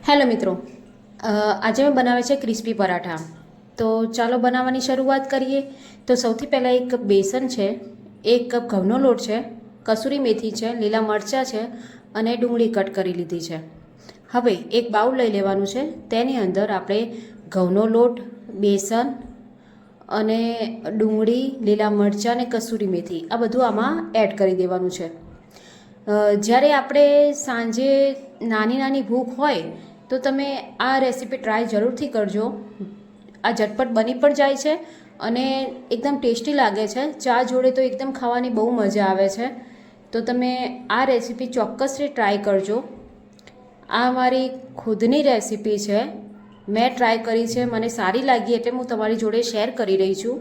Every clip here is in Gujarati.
હેલો મિત્રો, આજે મેં બનાવે છે ક્રિસ્પી પરાઠા. તો ચાલો બનાવવાની શરૂઆત કરીએ. તો સૌથી પહેલાં એક કપ બેસન છે, 1 કપ ઘઉંનો લોટ છે, કસૂરી મેથી છે, લીલા મરચાં છે અને ડુંગળી કટ કરી લીધી છે. હવે એક બાઉલ લઈ લેવાનું છે. તેની અંદર આપણે ઘઉંનો લોટ, બેસન અને ડુંગળી, લીલા મરચાં અને કસૂરી મેથી આ બધું આમાં એડ કરી દેવાનું છે. જ્યારે આપણે સાંજે નાની ભૂખ હોય તો તમે આ રેસીપી ટ્રાય જરૂરથી કરજો. આ ઝટપટ બની પણ જાય છે અને એકદમ ટેસ્ટી લાગે છે. ચા જોડે તો એકદમ ખાવાની બહુ મજા આવે છે. તો તમે આ રેસીપી ચોક્કસથી ટ્રાય કરજો. આ મારી ખુદની રેસીપી છે, મેં ટ્રાય કરી છે, મને સારી લાગી એટલે હું તમારી જોડે શેર કરી રહી છું.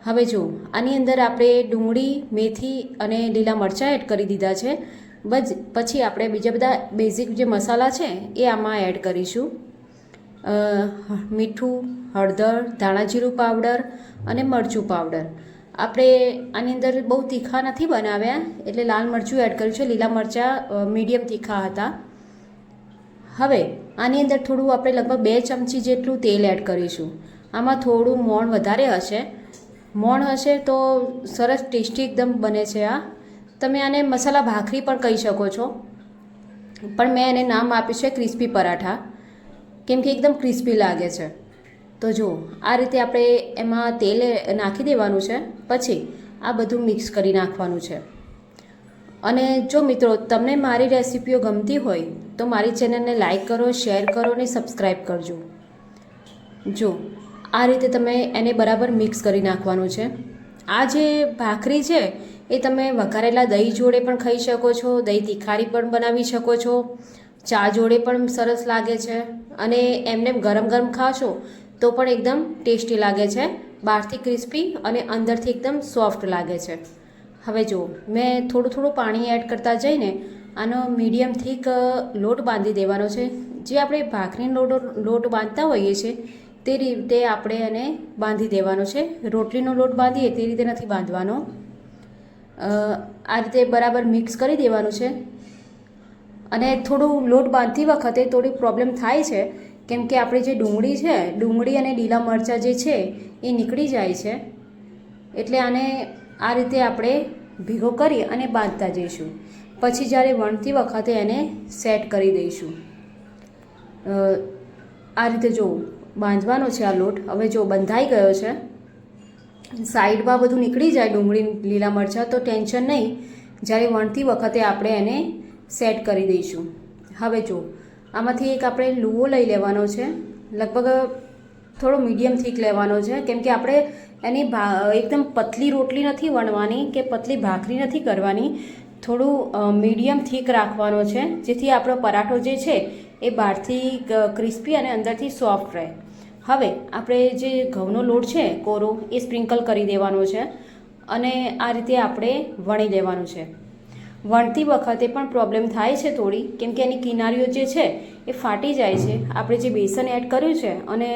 હવે જો આની અંદર આપણે ડુંગળી, મેથી અને લીલા મરચાં એડ કરી દીધા છે. પછી આપણે બીજા બધા બેઝિક જે મસાલા છે એ આમાં એડ કરીશું. મીઠું, હળદર, ધાણાજીરું પાવડર અને મરચું પાવડર. આપણે આની અંદર બહુ તીખા નથી બનાવ્યા એટલે લાલ મરચું એડ કર્યું છે. લીલા મરચાં મીડિયમ તીખા હતા. હવે આની અંદર થોડું આપણે લગભગ 2 ચમચી જેટલું તેલ એડ કરીશું. આમાં થોડું મોણ વધારે હશે. મોણ હશે તો સરસ ટેસ્ટી એકદમ બને છે. આ તમે આને મસાલા ભાખરી પણ કહી શકો છો, પણ મેં એને નામ આપ્યું છે ક્રિસ્પી પરાઠા, કેમ કે એકદમ ક્રિસ્પી લાગે છે. તો જો આ રીતે આપણે એમાં તેલ નાખી દેવાનું છે. પછી આ બધું મિક્સ કરી નાખવાનું છે. અને જો મિત્રો તમને મારી રેસીપીઓ ગમતી હોય તો મારી ચેનલને લાઈક કરો, શેર કરો અને સબસ્ક્રાઈબ કરજો. જો આ રીતે તમે એને બરાબર મિક્સ કરી નાખવાનું છે. આ જે ભાખરી છે એ તમે વઘારેલા દહીં જોડે પણ ખાઈ શકો છો, દહીં તીખારી પણ બનાવી શકો છો, ચા જોડે પણ સરસ લાગે છે અને એમને ગરમ ગરમ ખાશો તો પણ એકદમ ટેસ્ટી લાગે છે. બહારથી ક્રિસ્પી અને અંદરથી એકદમ સોફ્ટ લાગે છે. હવે જો મેં થોડું પાણી એડ કરતા જઈને આનો મીડિયમ થીક લોટ બાંધી દેવાનો છે. જે આપણે ભાખરીનો લોટ બાંધતા હોઈએ છીએ તે રીતે આપણે એને બાંધી દેવાનો છે. રોટલીનો લોટ બાંધીએ તે રીતે નથી બાંધવાનો. આ રીતે બરાબર મિક્સ કરી દેવાનું છે. અને થોડું લોટ બાંધતી વખતે થોડી પ્રોબ્લેમ થાય છે, કેમ કે આપણી જે ડુંગળી અને લીલા મરચાં જે છે એ નીકળી જાય છે. એટલે આને આ રીતે આપણે ભેગો કરી અને બાંધતા જઈશું. પછી જ્યારે વણતી વખતે એને સેટ કરી દઈશું. આ રીતે જો બાંધવાનો છે આ લોટ. હવે જો બંધાઈ ગયો છે, સાઈડમાં બધું નીકળી જાય ડુંગળી, લીલા મરચાં, તો ટેન્શન નહીં. જ્યારે વણતી વખતે આપણે એને સેટ કરી દઈશું. હવે જો આમાંથી એક આપણે લુવો લઈ લેવાનો છે. લગભગ થોડો મીડિયમ થીક લેવાનો છે, કેમ કે આપણે એની એકદમ પતલી રોટલી નથી વણવાની કે પતલી ભાખરી નથી કરવાની. થોડું મીડિયમ થીક રાખવાનો છે, જેથી આપણો પરાઠો જે છે એ બહારથી ક્રિસ્પી અને અંદરથી સોફ્ટ રહે. હવે આપણે જે ઘઉંનો લોટ છે કોરો એ સ્પ્રિંકલ કરી દેવાનો છે અને આ રીતે આપણે વણી લેવાનું છે. વણતી વખતે પણ પ્રોબ્લેમ થાય છે થોડી, કેમ કે એની કિનારીઓ જે છે એ ફાટી જાય છે. આપણે જે બેસન એડ કર્યું છે અને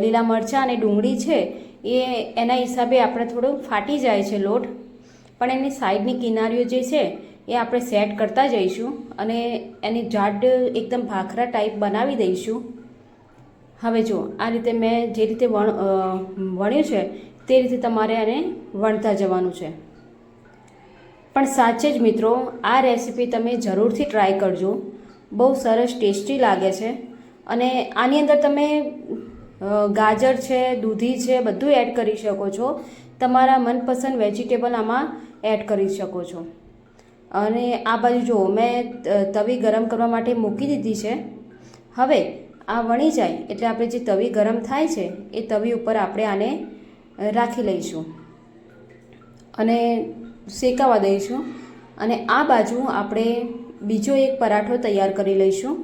લીલા મરચાં અને ડુંગળી છે એના હિસાબે આપણે થોડું ફાટી જાય છે લોટ. પણ એની સાઈડની કિનારીઓ જે છે એ આપણે સેટ કરતા જઈશું અને એની જાડ એકદમ ભાખરા ટાઈપ બનાવી દઈશું. હવે જો આ રીતે મેં જે રીતે વણ્યું છે તે રીતે તમારે એને વણતા જવાનું છે. પણ સાચે જ મિત્રો આ રેસીપી તમે જરૂરથી ટ્રાય કરજો. બહુ સરસ ટેસ્ટી લાગે છે. અને આની અંદર તમે ગાજર છે, દૂધી છે, બધું એડ કરી શકો છો. તમારા મનપસંદ વેજીટેબલ આમાં એડ કરી શકો છો. અને આ બાજુ જો મેં તવી ગરમ કરવા માટે મૂકી દીધી છે. હવે આ વણી જાય એટલે આપણે જે તવી ગરમ થાય છે એ તવી ઉપર આપણે આને રાખી લઈશું અને શેકાવા દઈશું. અને આ બાજુ આપણે બીજો એક પરાઠો તૈયાર કરી લઈશું.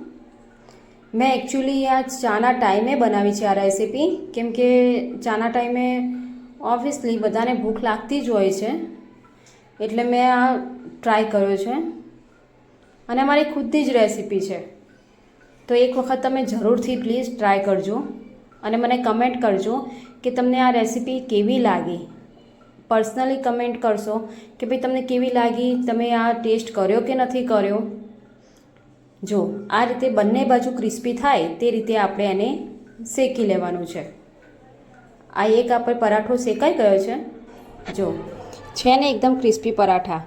મેં એકચ્યુઅલી આ ચાના ટાઈમે બનાવી છે આ રેસીપી, કેમ કે ચાના ટાઈમે ઓબ્વિયસલી બધાને ભૂખ લાગતી જ હોય છે, એટલે મેં આ ટ્રાય કર્યો છે. અને અમારી ખુદની જ રેસીપી છે, તો એક વખત તમે જરૂરથી પ્લીઝ ટ્રાય કરજો અને મને કમેન્ટ કરજો કે તમને આ રેસીપી કેવી લાગી. પર્સનલી કમેન્ટ કરશો કે ભાઈ તમને કેવી લાગી, તમે આ ટેસ્ટ કર્યો કે નથી કર્યો. જો આ રીતે બંને બાજુ ક્રિસ્પી થાય તે રીતે આપણે એને શેકી લેવાનું છે. આ એક આપણે પરાઠો શેકાઈ ગયો છે. જો છે ને એકદમ ક્રિસ્પી પરાઠા.